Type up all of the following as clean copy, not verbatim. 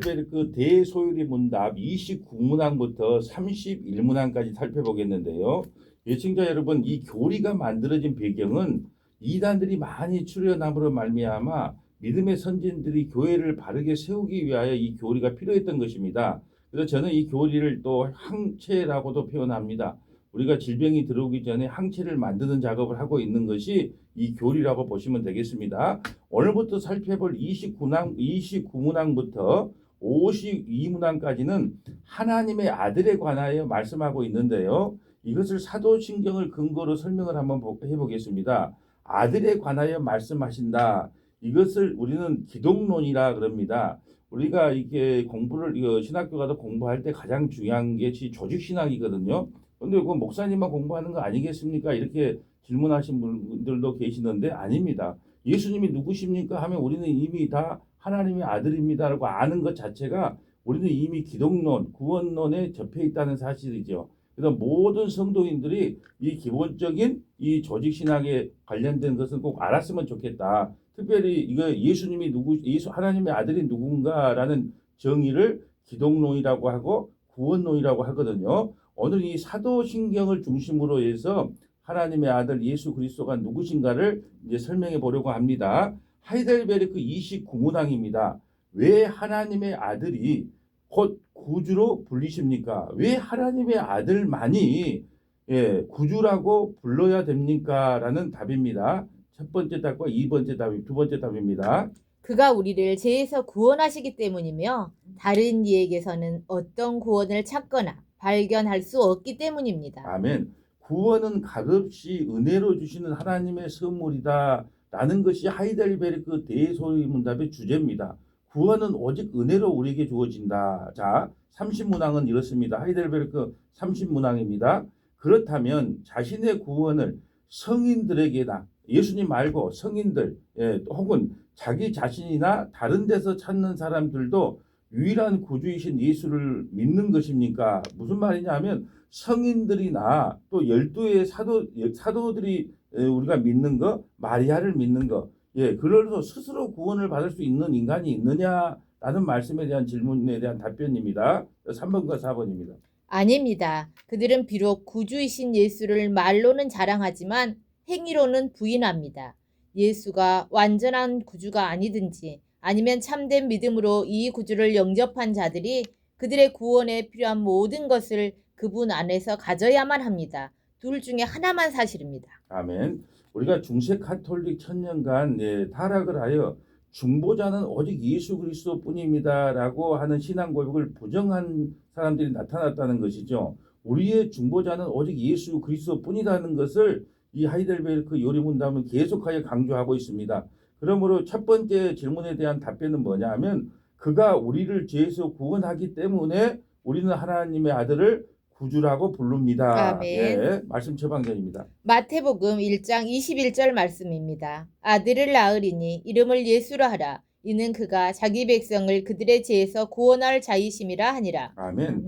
하이델베르크 대소요리 문답 29문항부터 31문항까지 살펴보겠는데요. 예청자 여러분, 이 교리가 만들어진 배경은 이단들이 많이 출현함으로 말미암아 믿음의 선진들이 교회를 바르게 세우기 위하여 이 교리가 필요했던 것입니다. 그래서 저는 이 교리를 또 항체라고도 표현합니다. 우리가 질병이 들어오기 전에 항체를 만드는 작업을 하고 있는 것이 이 교리라고 보시면 되겠습니다. 오늘부터 살펴볼 29문항부터 52문항까지는 하나님의 아들에 관하여 말씀하고 있는데요. 이것을 사도신경을 근거로 설명을 한번 해보겠습니다. 아들에 관하여 말씀하신다. 이것을 우리는 기독론이라 그럽니다. 우리가 이게 공부를 신학교 가서 공부할 때 가장 중요한 게 조직신학이거든요. 근데 그 목사님만 공부하는 거 아니겠습니까? 이렇게 질문하신 분들도 계시는데 아닙니다. 예수님이 누구십니까? 하면 우리는 이미 다 하나님의 아들입니다라고 아는 것 자체가 우리는 이미 기독론, 구원론에 접해 있다는 사실이죠. 그래서 모든 성도인들이 이 기본적인 이 조직신학에 관련된 것은 꼭 알았으면 좋겠다. 특별히 이거 예수님이 하나님의 아들이 누군가라는 정의를 기독론이라고 하고 구원론이라고 하거든요. 오늘 이 사도신경을 중심으로 해서 하나님의 아들 예수 그리스도가 누구신가를 이제 설명해 보려고 합니다. 하이델베르크 29문항입니다. 왜 하나님의 아들이 곧 구주로 불리십니까? 왜 하나님의 아들만이 구주라고 불러야 됩니까? 라는 답입니다. 첫 번째 답과 두 번째 답입니다. 그가 우리를 죄에서 구원하시기 때문이며 다른 이에게서는 어떤 구원을 찾거나 발견할 수 없기 때문입니다. 아멘. 구원은 값없이 은혜로 주시는 하나님의 선물이다 라는 것이 하이델베르크 대소요문답의 주제입니다. 구원은 오직 은혜로 우리에게 주어진다. 자, 30문항은 이렇습니다. 하이델베르크 30문항입니다. 그렇다면 자신의 구원을 성인들에게나 예수님 말고 성인들 혹은 자기 자신이나 다른 데서 찾는 사람들도 유일한 구주이신 예수를 믿는 것입니까? 무슨 말이냐 하면 성인들이나 또 12의 사도들이 우리가 믿는 거, 마리아를 믿는 거, 그래서 스스로 구원을 받을 수 있는 인간이 있느냐라는 말씀에 대한 질문에 대한 답변입니다. 3번과 4번입니다. 아닙니다. 그들은 비록 구주이신 예수를 말로는 자랑하지만 행위로는 부인합니다. 예수가 완전한 구주가 아니든지 아니면 참된 믿음으로 이 구주를 영접한 자들이 그들의 구원에 필요한 모든 것을 그분 안에서 가져야만 합니다. 둘 중에 하나만 사실입니다. 아멘. 우리가 중세 카톨릭 천년간 타락을 하여 중보자는 오직 예수 그리스도뿐입니다라고 하는 신앙 고백을 부정한 사람들이 나타났다는 것이죠. 우리의 중보자는 오직 예수 그리스도뿐이라는 것을 이 하이델베르크 요리문답은 계속하여 강조하고 있습니다. 그러므로 첫 번째 질문에 대한 답변은 뭐냐 하면 그가 우리를 죄에서 구원하기 때문에 우리는 하나님의 아들을 구주라고 부릅니다. 아멘. 말씀 처방전입니다. 마태복음 1장 21절 말씀입니다. 아들을 낳으리니 이름을 예수라 하라. 이는 그가 자기 백성을 그들의 죄에서 구원할 자이심이라 하니라. 아멘.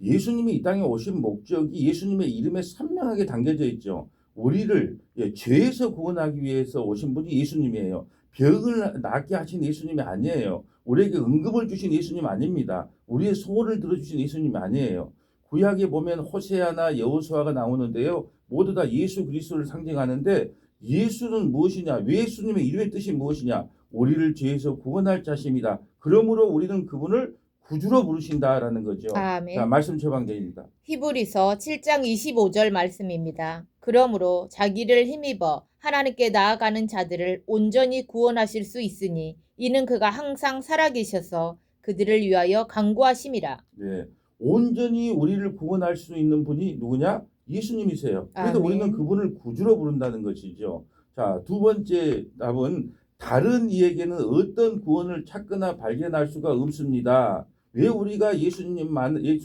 예수님이 이 땅에 오신 목적이 예수님의 이름에 선명하게 담겨져 있죠. 우리를 죄에서 구원하기 위해서 오신 분이 예수님이에요. 병을 낫게 하신 예수님이 아니에요. 우리에게 응급을 주신 예수님 아닙니다. 우리의 소원을 들어주신 예수님이 아니에요. 구약에 보면 호세아나 여호수아가 나오는데요. 모두 다 예수 그리스도를 상징하는데 예수는 무엇이냐? 예수님의 이름의 뜻이 무엇이냐? 우리를 죄에서 구원할 자심이다. 그러므로 우리는 그분을 구주로 부르신다라는 거죠. 아멘. 자, 말씀 처방전입니다. 히브리서 7장 25절 말씀입니다. 그러므로 자기를 힘입어 하나님께 나아가는 자들을 온전히 구원하실 수 있으니 이는 그가 항상 살아계셔서 그들을 위하여 간구하심이라. 네, 온전히 우리를 구원할 수 있는 분이 누구냐? 예수님이세요. 그래서 아멘. 우리는 그분을 구주로 부른다는 것이죠. 자, 두 번째 답은 다른 이에게는 어떤 구원을 찾거나 발견할 수가 없습니다. 왜 우리가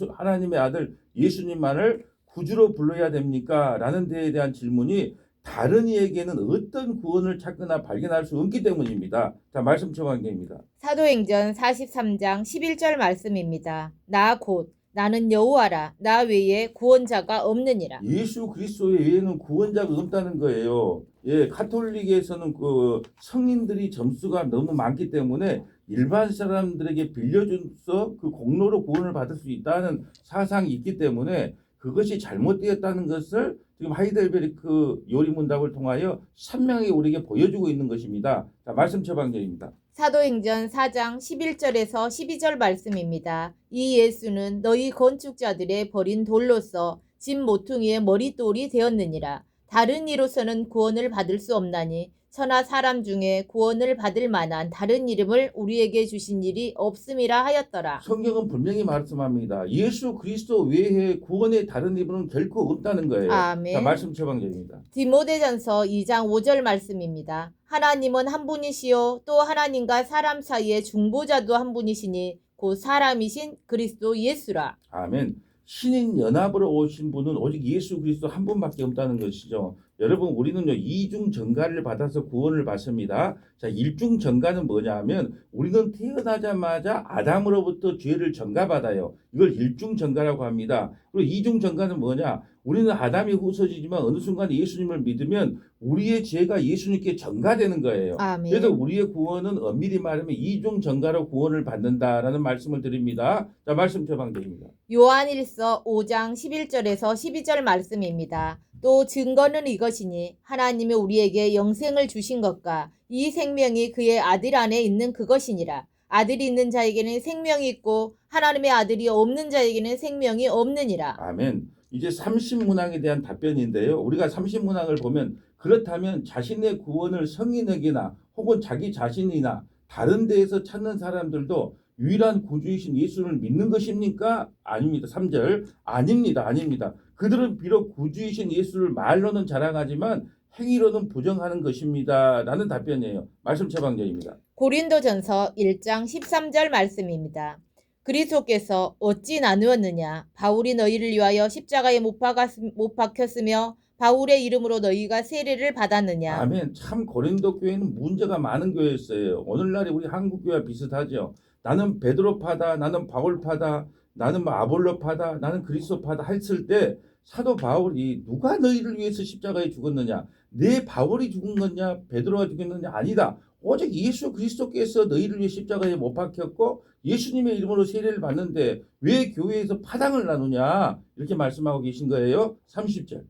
하나님의 아들 예수님만을 구주로 불러야 됩니까? 라는 데에 대한 질문이 다른 이에게는 어떤 구원을 찾거나 발견할 수 없기 때문입니다. 자, 말씀 처방전입니다. 사도행전 43장 11절 말씀입니다. 나 곧 나는 여호와라. 나 외에 구원자가 없느니라. 예수 그리스도 외에는 구원자가 없다는 거예요. 카톨릭에서는 그 성인들이 점수가 너무 많기 때문에 일반 사람들에게 빌려줘서 그 공로로 구원을 받을 수 있다는 사상이 있기 때문에 그것이 잘못되었다는 것을 지금 하이델베르크 요리문답을 통하여 선명하게 우리에게 보여주고 있는 것입니다. 자, 말씀 처방전입니다. 사도행전 4장 11절에서 12절 말씀입니다. 이 예수는 너희 건축자들의 버린 돌로서 집 모퉁이의 머릿돌이 되었느니라. 다른 이로서는 구원을 받을 수 없나니 천하 사람 중에 구원을 받을 만한 다른 이름을 우리에게 주신 일이 없음이라 하였더라. 성경은 분명히 말씀합니다. 예수 그리스도 외에 구원의 다른 이름은 결코 없다는 거예요. 아멘. 자, 말씀 처방전입니다. 디모데전서 2장 5절 말씀입니다. 하나님은 한 분이시요 또 하나님과 사람 사이의 중보자도 한 분이시니 곧 사람이신 그리스도 예수라. 아멘. 신인 연합으로 오신 분은 오직 예수 그리스도 한 분밖에 없다는 것이죠. 여러분, 우리는요 이중 전가를 받아서 구원을 받습니다. 자, 일중 전가는 뭐냐 하면 우리는 태어나자마자 아담으로부터 죄를 전가받아요. 이걸 일중 전가라고 합니다. 그리고 이중 전가는 뭐냐? 우리는 아담이 후손이지만 어느 순간 예수님을 믿으면 우리의 죄가 예수님께 전가되는 거예요. 아멘. 그래서 우리의 구원은 엄밀히 말하면 이중 전가로 구원을 받는다라는 말씀을 드립니다. 자, 말씀 처방드립니다. 요한일서 5장 11절에서 12절 말씀입니다. 또 증거는 이것이니 하나님이 우리에게 영생을 주신 것과 이 생명이 그의 아들 안에 있는 그것이니라. 아들이 있는 자에게는 생명이 있고 하나님의 아들이 없는 자에게는 생명이 없느니라. 아멘. 이제 삼신문항에 대한 답변인데요. 우리가 삼신문항을 보면 그렇다면 자신의 구원을 성인에게나 혹은 자기 자신이나 다른 데에서 찾는 사람들도 유일한 구주이신 예수를 믿는 것입니까? 아닙니다. 3절. 아닙니다. 그들은 비록 구주이신 예수를 말로는 자랑하지만 행위로는 부정하는 것입니다. 라는 답변이에요. 말씀 처방전입니다. 고린도전서 1장 13절 말씀입니다. 그리스도께서 어찌 나누었느냐? 바울이 너희를 위하여 십자가에 못 박혔으며 바울의 이름으로 너희가 세례를 받았느냐? 아멘. 참 고린도 교회는 문제가 많은 교회였어요. 오늘날에 우리 한국 교회와 비슷하죠. 나는 베드로파다, 나는 바울파다, 나는 아볼로파다, 나는 그리스도파다 했을 때 사도 바울이 누가 너희를 위해서 십자가에 죽었느냐? 내 바울이 죽은 거냐? 베드로가 죽였느냐? 아니다. 오직 예수 그리스도께서 너희를 위해 십자가에 못 박혔고 예수님의 이름으로 세례를 받는데 왜 교회에서 파당을 나누냐? 이렇게 말씀하고 계신 거예요. 30절.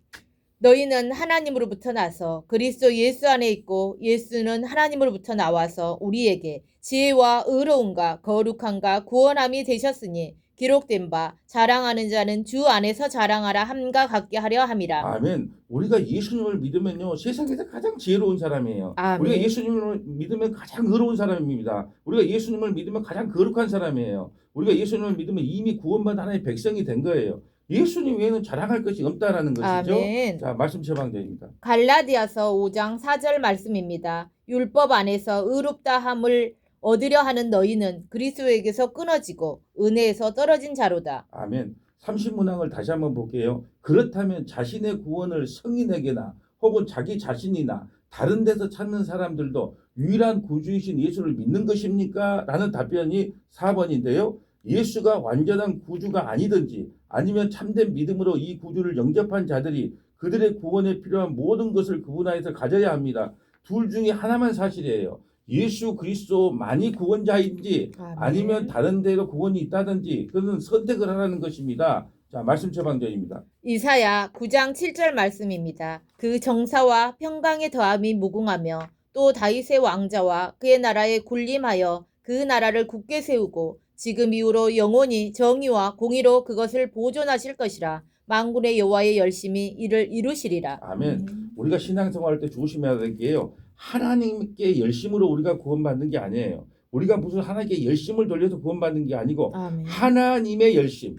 너희는 하나님으로부터 나서 그리스도 예수 안에 있고 예수는 하나님으로부터 나와서 우리에게 지혜와 의로움과 거룩함과 구원함이 되셨으니 기록된 바 자랑하는 자는 주 안에서 자랑하라 함과 같게 하려 함이라. 아멘. 우리가 예수님을 믿으면요 세상에서 가장 지혜로운 사람이에요. 아멘. 우리가 예수님을 믿으면 가장 의로운 사람입니다. 우리가 예수님을 믿으면 가장 거룩한 사람이에요. 우리가 예수님을 믿으면 이미 구원받은 하나님의 백성이 된 거예요. 예수님 외에는 자랑할 것이 없다라는 것이죠. 아멘. 자, 말씀 처방전입니다. 갈라디아서 5장 4절 말씀입니다. 율법 안에서 의롭다 함을 얻으려 하는 너희는 그리스도에게서 끊어지고 은혜에서 떨어진 자로다. 아멘. 30문항을 다시 한번 볼게요. 그렇다면 자신의 구원을 성인에게나 혹은 자기 자신이나 다른 데서 찾는 사람들도 유일한 구주이신 예수를 믿는 것입니까? 라는 답변이 4번인데요. 예수가 완전한 구주가 아니든지 아니면 참된 믿음으로 이 구주를 영접한 자들이 그들의 구원에 필요한 모든 것을 그분 안에서 가져야 합니다. 둘 중에 하나만 사실이에요. 예수 그리스도만이 구원자인지 아니면 다른 데로 구원이 있다든지 그는 선택을 하라는 것입니다. 자, 말씀 처방전입니다. 이사야 9장 7절 말씀입니다. 그 정사와 평강의 더함이 무궁하며 또 다윗의 왕자와 그의 나라에 군림하여 그 나라를 굳게 세우고 지금 이후로 영원히 정의와 공의로 그것을 보존하실 것이라. 만군의 여호와의 열심히 이를 이루시리라. 아멘. 우리가 신앙생활할 때 조심해야 될 게요. 하나님께 열심으로 우리가 구원받는 게 아니에요. 우리가 무슨 하나님께 열심을 돌려서 구원받는 게 아니고 아멘. 하나님의 열심,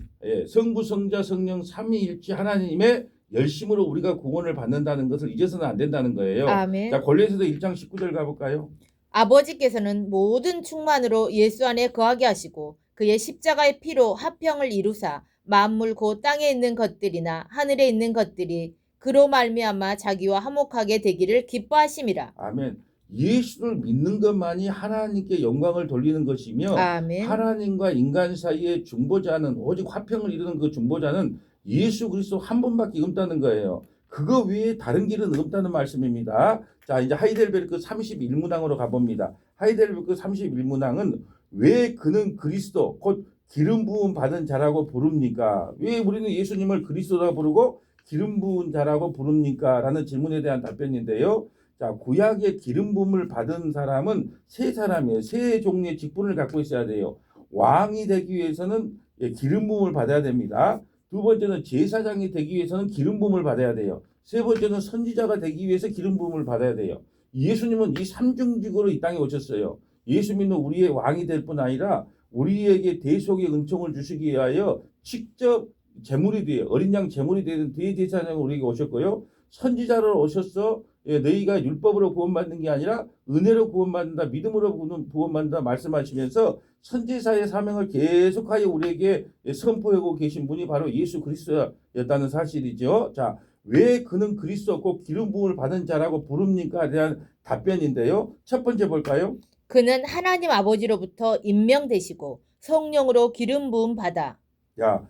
성부, 성자, 성령 삼위일체 하나님의 열심으로 우리가 구원을 받는다는 것을 잊어서는 안 된다는 거예요. 아멘. 자, 골로새서 1장 19절 가볼까요? 아버지께서는 모든 충만으로 예수 안에 거하게 하시고 그의 십자가의 피로 화평을 이루사 만물 곧 땅에 있는 것들이나 하늘에 있는 것들이 그로 말미암아 자기와 화목하게 되기를 기뻐하심이라. 아멘. 예수를 믿는 것만이 하나님께 영광을 돌리는 것이며 아멘. 하나님과 인간 사이의 중보자는 오직 화평을 이루는 그 중보자는 예수 그리스도 한 분밖에 없다는 거예요. 그거 외에 다른 길은 없다는 말씀입니다. 자, 이제 하이델베르크 31문항으로 가봅니다. 하이델베르크 31문항은 왜 그는 그리스도 곧 기름 부음 받은 자라고 부릅니까? 왜 우리는 예수님을 그리스도라 부르고 기름 부은 자라고 부릅니까? 라는 질문에 대한 답변인데요. 자, 구약의 기름 부음을 받은 사람은 세 사람이에요. 세 종류의 직분을 갖고 있어야 돼요. 왕이 되기 위해서는 기름 부음을 받아야 됩니다. 두 번째는 제사장이 되기 위해서는 기름 부음을 받아야 돼요. 세 번째는 선지자가 되기 위해서 기름 부음을 받아야 돼요. 예수님은 이 삼중직으로 이 땅에 오셨어요. 예수님은 우리의 왕이 될 뿐 아니라 우리에게 대속의 은총을 주시기 위하여 직접 제물이 되어 어린 양 제물이 되는 대제사장으로 우리에게 오셨고요. 선지자로 오셔서 너희가 율법으로 구원받는 게 아니라 은혜로 구원받는다, 믿음으로 구원받는다 말씀하시면서 선지자의 사명을 계속하여 우리에게 선포하고 계신 분이 바로 예수 그리스도였다는 사실이죠. 자, 왜 그는 그리스도 꼭 기름 부음을 받은 자라고 부릅니까?에 대한 답변인데요. 첫 번째 볼까요? 그는 하나님 아버지로부터 임명되시고 성령으로 기름 부음 받아. 야,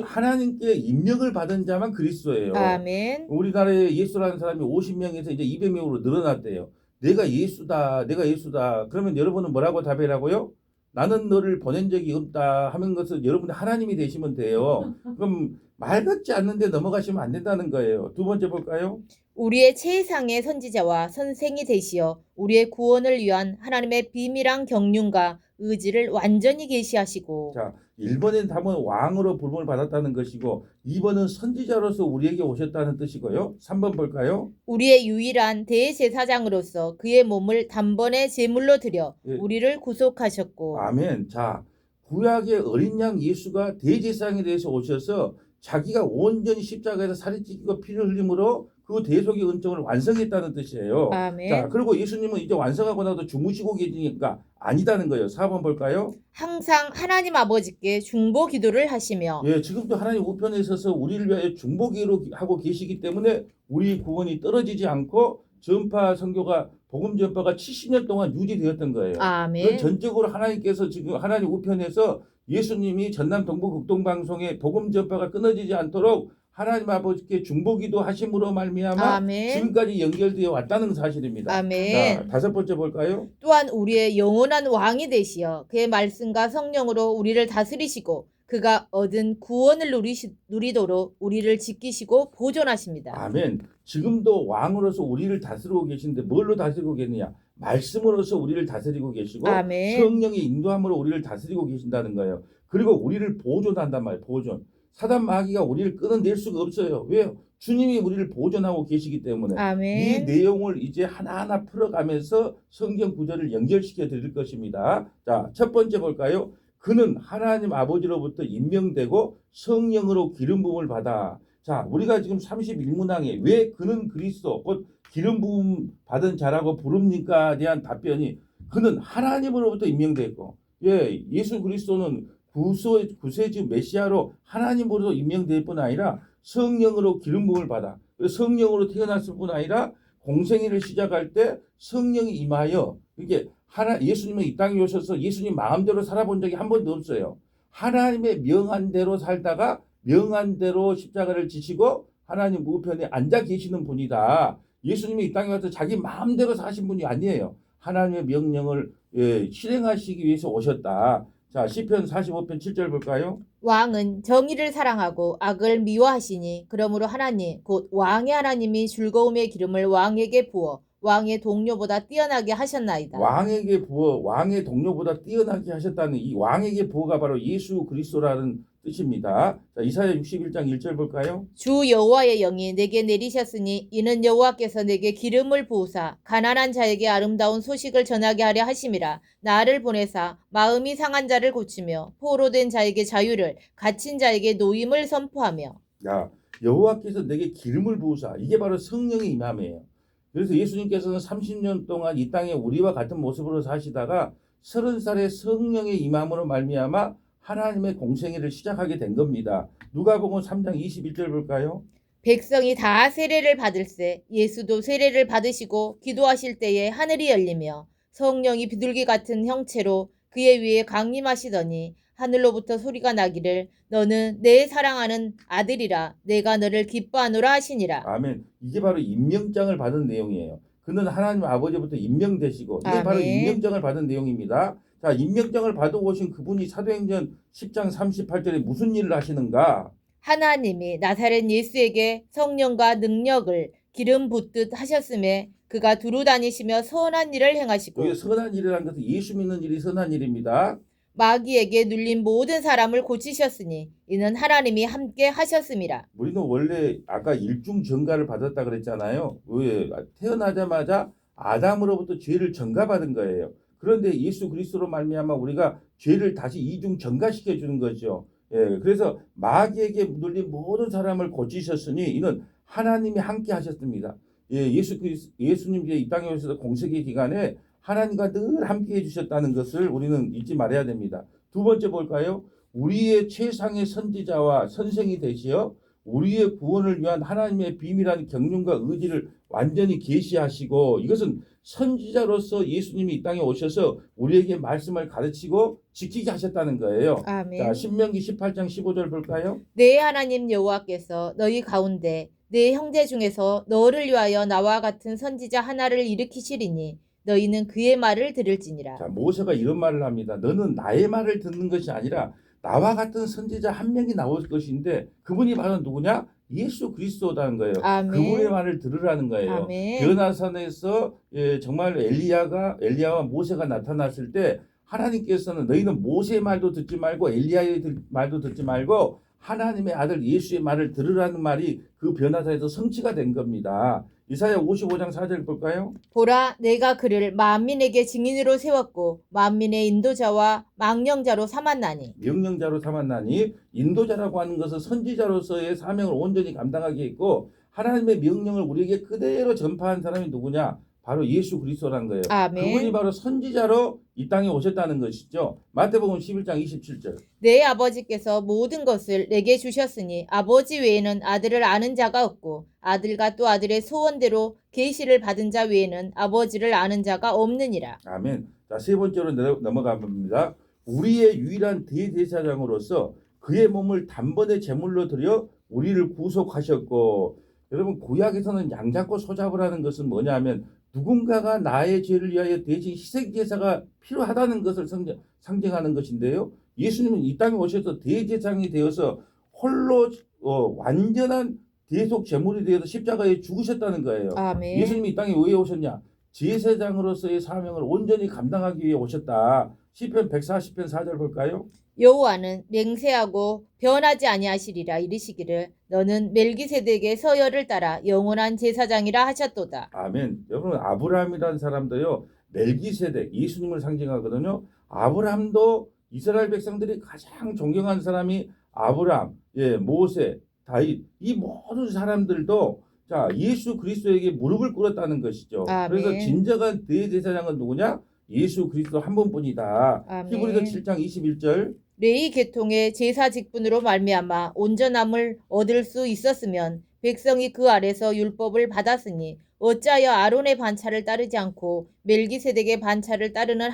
하나님께 임명을 받은 자만 그리스도예요. 아멘. 우리나라에 예수라는 사람이 50명에서 이제 200명으로 늘어났대요. 내가 예수다, 내가 예수다. 그러면 여러분은 뭐라고 답하라고요? 나는 너를 보낸 적이 없다 하는 것은 여러분이 하나님이 되시면 돼요. 그럼 말 같지 않는데 넘어가시면 안 된다는 거예요. 두 번째 볼까요? 우리의 최상의 선지자와 선생이 되시어 우리의 구원을 위한 하나님의 비밀한 경륜과 의지를 완전히 계시하시고. 자, 1번의 답은 왕으로 부름을 받았다는 것이고 2번은 선지자로서 우리에게 오셨다는 뜻이고요. 3번 볼까요? 우리의 유일한 대제사장으로서 그의 몸을 단번에 제물로 드려 예. 우리를 구속하셨고. 아멘. 자, 구약의 어린 양 예수가 대제사장에 대해서 오셔서 자기가 온전히 십자가에서 살이 찢기고 피를 흘림으로 그 대속의 은총을 완성했다는 뜻이에요. 아멘. 자, 그리고 예수님은 이제 완성하고 나도 주무시고 계시니까 아니다는 거예요. 4번 볼까요? 항상 하나님 아버지께 중보 기도를 하시며. 예, 지금도 하나님 우편에 서서 우리를 위하여 중보기로 하고 계시기 때문에 우리 구원이 떨어지지 않고 전파 선교가 복음 전파가 70년 동안 유지되었던 거예요. 아멘. 그 전적으로 하나님께서 지금 하나님 우편에서 예수님이 전남 동부 극동 방송의 복음 전파가 끊어지지 않도록 하나님 아버지께 중보기도 하심으로 말미암아 아멘. 지금까지 연결되어 왔다는 사실입니다. 아멘. 자, 다섯 번째 볼까요? 또한 우리의 영원한 왕이 되시어 그의 말씀과 성령으로 우리를 다스리시고 그가 얻은 구원을 누리도록 우리를 지키시고 보존하십니다. 아멘. 지금도 왕으로서 우리를 다스리고 계신데 뭘로 다스리고 계느냐? 말씀으로서 우리를 다스리고 계시고 아멘. 성령의 인도함으로 우리를 다스리고 계신다는 거예요. 그리고 우리를 보존한단 말이에요. 보존. 사단 마귀가 우리를 끊어낼 수가 없어요. 왜요? 주님이 우리를 보존하고 계시기 때문에. 이 아멘. 내용을 이제 하나하나 풀어가면서 성경 구절을 연결시켜 드릴 것입니다. 자, 첫 번째 볼까요? 그는 하나님 아버지로부터 임명되고 성령으로 기름 부음을 받아. 자, 우리가 지금 31문항에 왜 그는 그리스도 곧 기름 부음 받은 자라고 부릅니까? 대한 답변이 그는 하나님으로부터 임명됐고, 예, 예수 그리스도는 구세주 메시아로 하나님으로 임명될 뿐 아니라 성령으로 기름 부음을 받아. 성령으로 태어났을 뿐 아니라 공생애를 시작할 때 성령이 임하여 이게 예수님은 이 땅에 오셔서 예수님 마음대로 살아본 적이 한 번도 없어요. 하나님의 명한 대로 살다가 명한 대로 십자가를 지시고 하나님 우편에 앉아 계시는 분이다. 예수님이 이 땅에 와서 자기 마음대로 사신 분이 아니에요. 하나님의 명령을 실행하시기 위해서 오셨다. 자, 시편 45편 7절 볼까요? 왕은 정의를 사랑하고 악을 미워하시니 그러므로 하나님 곧 왕의 하나님이 즐거움의 기름을 왕에게 부어 왕의 동료보다 뛰어나게 하셨나이다. 왕에게 부어 왕의 동료보다 뛰어나게 하셨다는 이 왕에게 부어가 바로 예수 그리스도라는 뜻입니다. 자, 이사야 61장 1절 볼까요? 주 여호와의 영이 내게 내리셨으니 이는 여호와께서 내게 기름을 부으사 가난한 자에게 아름다운 소식을 전하게 하려 하심이라. 나를 보내사 마음이 상한 자를 고치며 포로된 자에게 자유를 갇힌 자에게 노임을 선포하며. 야, 여호와께서 내게 기름을 부으사. 이게 바로 성령의 임함이에요. 그래서 예수님께서는 30년 동안 이 땅에 우리와 같은 모습으로 사시다가 30살의 성령의 임함으로 말미암아 하나님의 공생애를 시작하게 된 겁니다. 누가복음 3장 21절 볼까요? 백성이 다 세례를 받을세 예수도 세례를 받으시고 기도하실 때에 하늘이 열리며 성령이 비둘기 같은 형체로 그의 위에 강림하시더니 하늘로부터 소리가 나기를 너는 내 사랑하는 아들이라 내가 너를 기뻐하노라 하시니라. 아멘. 이게 바로 임명장을 받은 내용이에요. 그는 하나님 아버지부터 임명되시고 이게 바로 아멘. 임명장을 받은 내용입니다. 자, 임명장을 받아오신 그분이 사도행전 10장 38절에 무슨 일을 하시는가? 하나님이 나사렛 예수에게 성령과 능력을 기름 붓듯 하셨음에 그가 두루 다니시며 선한 일을 행하시고 여기 선한 일이라는 것은 예수 믿는 일이 선한 일입니다. 마귀에게 눌린 모든 사람을 고치셨으니 이는 하나님이 함께 하셨음이라. 우리는 원래 아까 일중 전가를 받았다 그랬잖아요. 왜? 태어나자마자 아담으로부터 죄를 전가받은 거예요. 그런데 예수 그리스도로 말미암아 우리가 죄를 다시 이중 전가시켜 주는 거죠. 예, 그래서 마귀에게 눌린 모든 사람을 고치셨으니 이는 하나님이 함께 하셨습니다. 예, 예수님 이 땅에 오셔서 공생의 기간에 하나님과 늘 함께 해주셨다는 것을 우리는 잊지 말아야 됩니다. 두 번째 볼까요? 우리의 최상의 선지자와 선생이 되시어 우리의 구원을 위한 하나님의 비밀한 경륜과 의지를 완전히 계시하시고 이것은 선지자로서 예수님이 이 땅에 오셔서 우리에게 말씀을 가르치고 지키게 하셨다는 거예요. 아멘. 자, 신명기 18장 15절 볼까요? 내 하나님 여호와께서 너희 가운데 내 형제 중에서 너를 위하여 나와 같은 선지자 하나를 일으키시리니 너희는 그의 말을 들을지니라. 자, 모세가 이런 말을 합니다. 너는 나의 말을 듣는 것이 아니라 나와 같은 선지자 한 명이 나올 것인데 그분이 바로 누구냐? 예수 그리스도라는 거예요. 아멘. 그분의 말을 들으라는 거예요. 아멘. 변화산에서 정말 엘리야와 모세가 나타났을 때 하나님께서는 너희는 모세의 말도 듣지 말고 엘리야의 말도 듣지 말고 하나님의 아들 예수의 말을 들으라는 말이 그 변화사에서 성취가 된 겁니다. 이사야 55장 4절 볼까요? 보라 내가 그를 만민에게 증인으로 세웠고 만민의 인도자와 망령자로 삼았나니. 명령자로 삼았나니 인도자라고 하는 것은 선지자로서의 사명을 온전히 감당하게 했고 하나님의 명령을 우리에게 그대로 전파한 사람이 누구냐? 바로 예수 그리스도라는 거예요. 아멘. 그분이 바로 선지자로 이 땅에 오셨다는 것이죠. 마태복음 11장 27절. 내 아버지께서 모든 것을 내게 주셨으니 아버지 외에는 아들을 아는 자가 없고 아들과 또 아들의 소원대로 계시를 받은 자 외에는 아버지를 아는 자가 없느니라. 아멘. 자, 세 번째로 넘어가 봅니다. 우리의 유일한 대제사장으로서 그의 몸을 단번에 제물로 드려 우리를 구속하셨고 여러분 구약에서는 양잡고 소잡으라는 것은 뭐냐면 누군가가 나의 죄를 위하여 대신 희생제사가 필요하다는 것을 상징하는 것인데요. 예수님은 이 땅에 오셔서 대제사장이 되어서 홀로 완전한 대속 제물이 되어서 십자가에 죽으셨다는 거예요. 아멘. 예수님이 이 땅에 왜 오셨냐? 제사장으로서의 사명을 온전히 감당하기 위해 오셨다. 시편 140편 4절 볼까요? 여호와는 맹세하고 변하지 아니하시리라 이르시기를 너는 멜기세덱의 서열을 따라 영원한 제사장이라 하셨도다. 아멘. 여러분 아브라함이라는 사람도요. 멜기세덱 예수님을 상징하거든요. 아브라함도 이스라엘 백성들이 가장 존경하는 사람이 아브라함, 모세, 다윗 이 모든 사람들도 자 예수 그리스도에게 무릎을 꿇었다는 것이죠. 아멘. 그래서 진정한 대제사장은 누구냐? 예수 그리스도 한 분뿐이다. 아멘. 히브리서 7장 21절. 레위 계통의 제사 직분으로 말미암아 온전함을 얻을 수 있었으면 백성이 그 아래서 율법을 받았으니 어찌하여 아론의 반차를 따르지 않고 멜기세덱의 반차를 따르는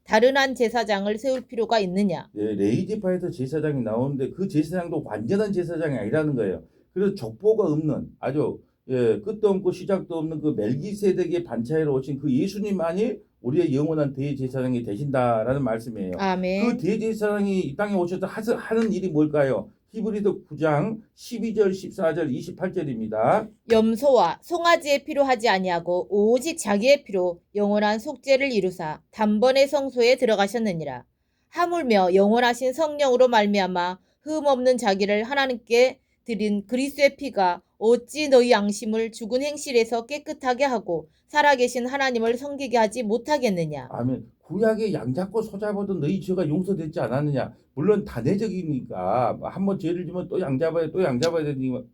다른 한 제사장을 세울 필요가 있느냐. 레위지파에서 제사장이 나오는데 그 제사장도 완전한 제사장이 아니라는 거예요. 그래서 족보가 없는 아주 끝도 없고 시작도 없는 그 멜기세덱의 반차에로 오신 그 예수님만이 우리의 영원한 대제사장이 되신다라는 말씀이에요. 아멘. 그 대제사장이 이 땅에 오셔서 하는 일이 뭘까요? 히브리서 9장 12절 14절 28절입니다. 염소와 송아지의 피로 하지 아니하고 오직 자기의 피로 영원한 속죄를 이루사 단번에 성소에 들어가셨느니라. 하물며 영원하신 성령으로 말미암아 흠 없는 자기를 하나님께 드린 그리스도의 피가 어찌 너희 양심을 죽은 행실에서 깨끗하게 하고 살아계신 하나님을 섬기게 하지 못하겠느냐. 아멘. 구약에 양잡고 소잡아도 너희 죄가 용서되지 않았느냐. 물론 단회적이니까 한번 죄를 지면 또 양잡아야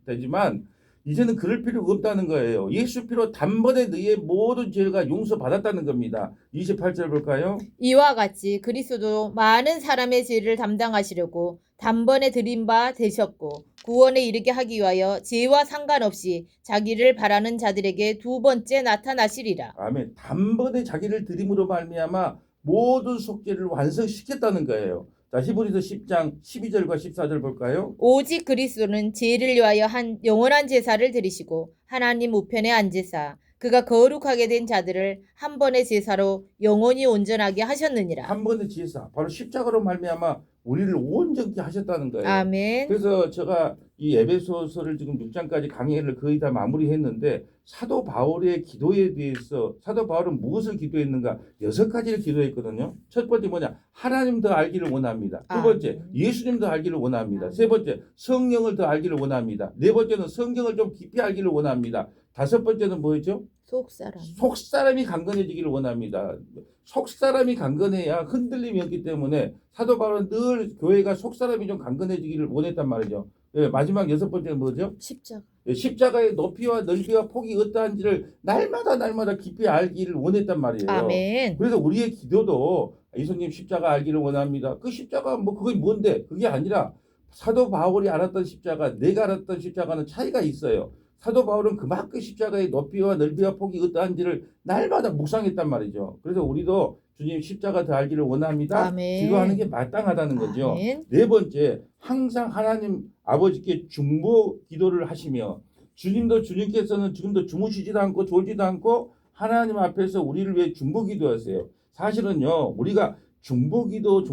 되지만 이제는 그럴 필요가 없다는 거예요. 예수 피로 단번에 너희의 모든 죄가 용서받았다는 겁니다. 28절 볼까요? 이와 같이 그리스도도 많은 사람의 죄를 담당하시려고 단번에 드린 바 되셨고 구원에 이르게 하기 위하여 죄와 상관없이 자기를 바라는 자들에게 두 번째 나타나시리라. 아멘. 단번에 자기를 드림으로 말미암아 모든 속죄를 완성시켰다는 거예요. 자, 히브리서 10장 12절과 14절 볼까요? 오직 그리스도는 죄를 위하여 한 영원한 제사를 드리시고 하나님 우편에 앉으사 그가 거룩하게 된 자들을 한 번의 제사로 영원히 온전하게 하셨느니라. 한 번의 제사, 바로 십자가로 말미암아 우리를 온전케 하셨다는 거예요. 아멘. 그래서 제가 이 에베소서를 지금 6장까지 강의를 거의 다 마무리했는데 사도 바울의 기도에 대해서 사도 바울은 무엇을 기도했는가? 6가지를 기도했거든요. 첫 번째 뭐냐? 하나님 더 알기를 원합니다. 두 번째, 예수님 더 알기를 원합니다. 세 번째, 성령을 더 알기를 원합니다. 네 번째는 성경을 좀 깊이 알기를 원합니다. 다섯 번째는 뭐였죠? 속사람. 속사람이 강건해지기를 원합니다. 속사람이 강건해야 흔들림이 없기 때문에 사도 바울은 늘 교회가 속사람이 좀 강건해지기를 원했단 말이죠. 예, 마지막 6번째는 뭐죠? 십자가. 예, 십자가의 높이와 넓이와 폭이 어떠한지를 날마다 깊이 알기를 원했단 말이에요. 아멘. 그래서 우리의 기도도 예수님 십자가 알기를 원합니다. 그 십자가 뭐 그게 뭔데? 그게 아니라 사도 바울이 알았던 십자가, 내가 알았던 십자가는 차이가 있어요. 사도 바울은 그만큼 십자가의 높이와 넓이와 폭이 어떠한지를 날마다 묵상했단 말이죠. 그래서 우리도 주님 십자가 더 알기를 원합니다. 아멘. 기도하는 게 마땅하다는 거죠. 아멘. 네 번째, 항상 하나님 아버지께 중보 기도를 하시며 주님도 주님께서는 지금도 주무시지도 않고 졸지도 않고 하나님 앞에서 우리를 위해 중보 기도하세요. 사실은요, 우리가 중보 기도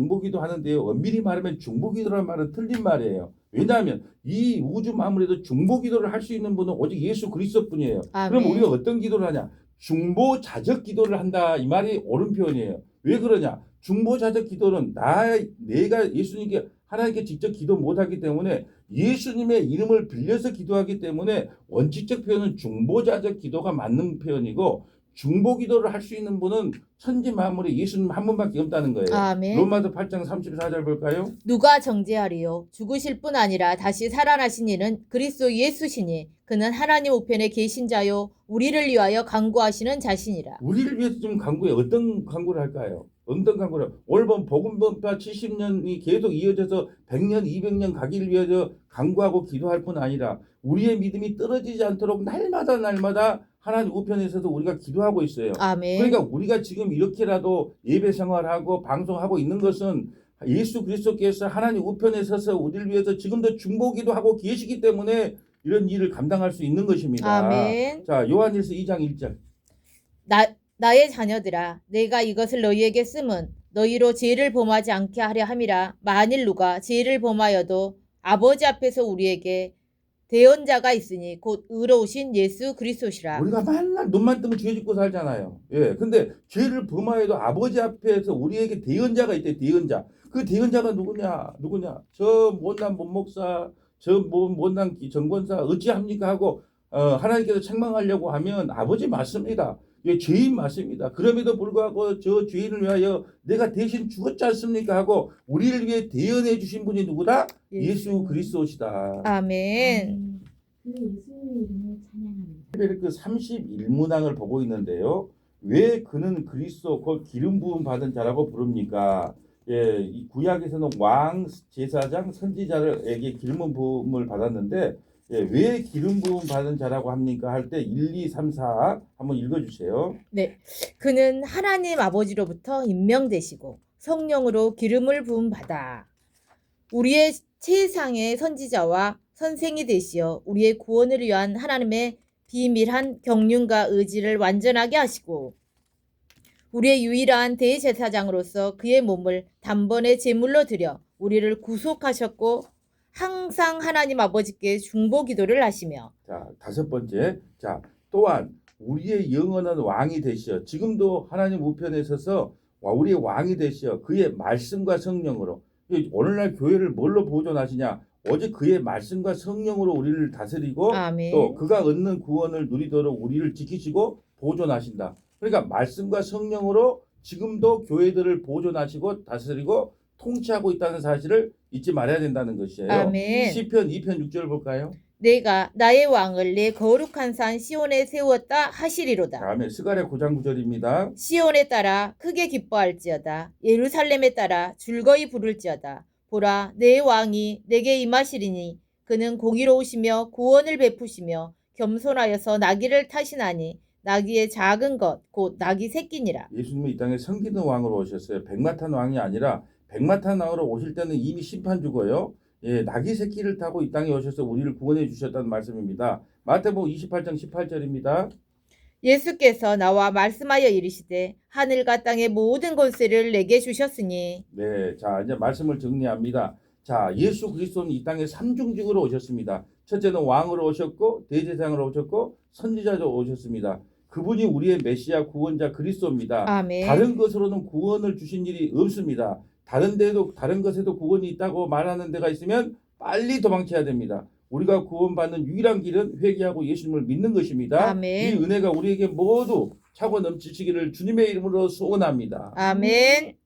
하는데요. 엄밀히 말하면 중보 기도라는 말은 틀린 말이에요. 왜냐하면 이 우주 만물에도 중보 기도를 할 수 있는 분은 오직 예수 그리스도뿐이에요. 아멘. 그럼 우리가 어떤 기도를 하냐? 중보자적 기도를 한다. 이 말이 옳은 표현이에요. 왜 그러냐? 중보자적 기도는 내가 예수님께 하나님께 직접 기도 못하기 때문에 예수님의 이름을 빌려서 기도하기 때문에 원칙적 표현은 중보자적 기도가 맞는 표현이고 중보 기도를 할 수 있는 분은 천지 만물에 예수님 한 분밖에 없다는 거예요. 아멘. 로마서 8장 34절 볼까요? 누가 정죄하리요? 죽으실 뿐 아니라 다시 살아나신 이는 그리스도 예수시니 그는 하나님 우편에 계신 자요 우리를 위하여 간구하시는 자신이라. 우리를 위해서 좀 간구해. 어떤 간구를 할까요? 어떤 간구를? 올봄 복음 전파 70년이 계속 이어져서 100년, 200년 가기를 위해서 간구하고 기도할 뿐 아니라 우리의 믿음이 떨어지지 않도록 날마다 하나님 우편에서도 우리가 기도하고 있어요. 아멘. 그러니까 우리가 지금 이렇게라도 예배 생활하고 방송하고 있는 것은 예수 그리스도께서 하나님 우편에 서서 우리를 위해서 지금도 중보기도 하고 계시기 때문에 이런 일을 감당할 수 있는 것입니다. 아멘. 자, 요한일서 2장 1절. 나의 자녀들아 내가 이것을 너희에게 쓰면 너희로 죄를 범하지 않게 하려 함이라. 만일 누가 죄를 범하여도 아버지 앞에서 우리에게 대언자가 있으니 곧 의로우신 예수 그리스도시라. 우리가 맨날 눈만 뜨면 죄 짓고 살잖아요. 예. 근데 죄를 범하여도 아버지 앞에서 우리에게 대언자가 있대. 대언자. 그 대언자가 누구냐? 저 못난 못목사, 저 못난 정권사 어찌합니까 하고 하나님께서 책망하려고 하면 아버지 맞습니다. 예, 죄인 맞습니다. 그럼에도 불구하고 저 죄인을 위하여 내가 대신 죽었지 않습니까 하고 우리를 위해 대언해 주신 분이 누구다? 예수 그리스도시다. 아멘. 그 예수님의 이름을 찬양합니다. 그 31문항을 보고 있는데요. 왜 그는 그리스도 곧 기름 부음 받은 자라고 부릅니까? 예, 이 구약에서는 왕, 제사장, 선지자에게 기름 부음을 받았는데 예, 왜 기름 부음 받은 자라고 합니까? 할 때 1, 2, 3, 4 한번 읽어주세요. 네, 그는 하나님 아버지로부터 임명되시고 성령으로 기름을 부음 받아 우리의 최상의 선지자와 선생이 되시어 우리의 구원을 위한 하나님의 비밀한 경륜과 의지를 완전하게 하시고 우리의 유일한 대제사장으로서 그의 몸을 단번에 제물로 드려 우리를 구속하셨고 항상 하나님 아버지께 중보 기도를 하시며 자, 다섯 번째. 자, 또한 우리의 영원한 왕이 되시어 지금도 하나님 우편에 서서 우리의 왕이 되시어 그의 말씀과 성령으로 오늘날 교회를 뭘로 보존하시냐? 오직 그의 말씀과 성령으로 우리를 다스리고 아멘. 또 그가 얻는 구원을 누리도록 우리를 지키시고 보존하신다. 그러니까 말씀과 성령으로 지금도 교회들을 보존하시고 다스리고 통치하고 있다는 사실을 잊지 말아야 된다는 것이에요. 아멘. 시편 2편 6절 볼까요? 내가 나의 왕을 내 거룩한 산 시온에 세웠다 하시리로다. 다음에 스가랴 9장 9절입니다. 시온에 따라 크게 기뻐할지어다. 예루살렘에 따라 즐거이 부를지어다. 보라 내 왕이 내게 임하시리니 그는 공의로우시며 구원을 베푸시며 겸손하여서 나귀를 타시나니 나귀의 작은 것 곧 나귀 새끼니라. 예수님은 이 땅에 섬기는 왕으로 오셨어요. 백마탄 왕이 아니라 백마탄 나오러 오실 때는 이미 심판 주고요. 예, 나귀 새끼를 타고 이 땅에 오셔서 우리를 구원해 주셨다는 말씀입니다. 마태복음 28장 18절입니다. 예수께서 나와 말씀하여 이르시되 하늘과 땅의 모든 권세를 내게 주셨으니. 네, 자 이제 말씀을 정리합니다. 자, 예수 그리스도는 이 땅에 삼중직으로 오셨습니다. 첫째는 왕으로 오셨고 대제사장으로 오셨고 선지자로 오셨습니다. 그분이 우리의 메시아 구원자 그리스도입니다. 아멘. 다른 것으로는 구원을 주신 일이 없습니다. 다른 것에도 구원이 있다고 말하는 데가 있으면 빨리 도망쳐야 됩니다. 우리가 구원받는 유일한 길은 회개하고 예수님을 믿는 것입니다. 아멘. 이 은혜가 우리에게 모두 차고 넘치시기를 주님의 이름으로 소원합니다. 아멘.